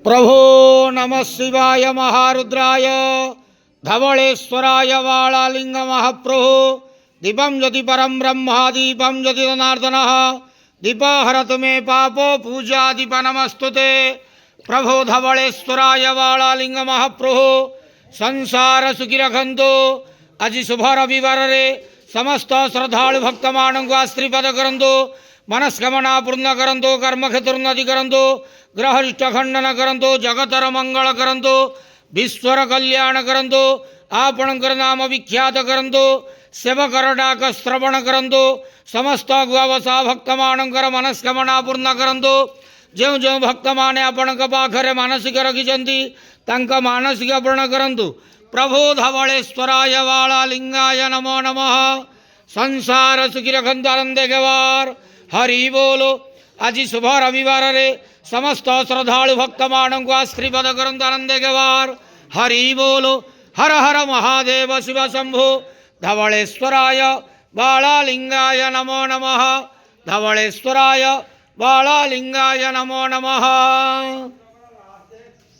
प्रभो नमः शिवाय महारुद्राय धवलेश्वराय वालालिंग महाप्रभो दीपं ज्योति परम ब्रह्मा दीपं ज्योति जनार्दनः दीपहरतु मे पापो पूजा दीप नमस्तुते। प्रभो धवलेश्वराय वालालिंग महाप्रभो संसार सुखी रखंतो। आज शुभ रविवार रे समस्त श्रद्धालु भक्त मानक आशीर्वाद करंतो, मनस्कामना पूर्ण करंतो, कर्म क्षेत्रोन्नति करंतो, ग्रहरिष्ट खंडन करंतो, जगतर मंगल करंतो, विश्वर कल्याण करंतो, आपणकर नाम विख्यात करंतो, सेवकर डाक श्रवण करंतो, समस्त गुआवसा भक्त मानकर मनस्कामना पूर्ण करंतो। जो जो भक्त माने आपणक पाखरे मानसिक रखिछंती तांका मानसिक पूर्ण करंतु। प्रभो धवलेश्वराय वालालिंगाय नमो नमः। संसार सुखी रखंतु आनंदे गवार हरि बोलो। आज शुभ रविवार रे समस्त श्रद्धालु भक्त मानक आशीर्वाद करंतु आनंदे गवार हरि बोलो। हर हर महादेव शिव शंभो। धवलेश्वराय वालालिंगाय नमो नमः। धवलेश्वराय वालालिंगाय नमो नमः।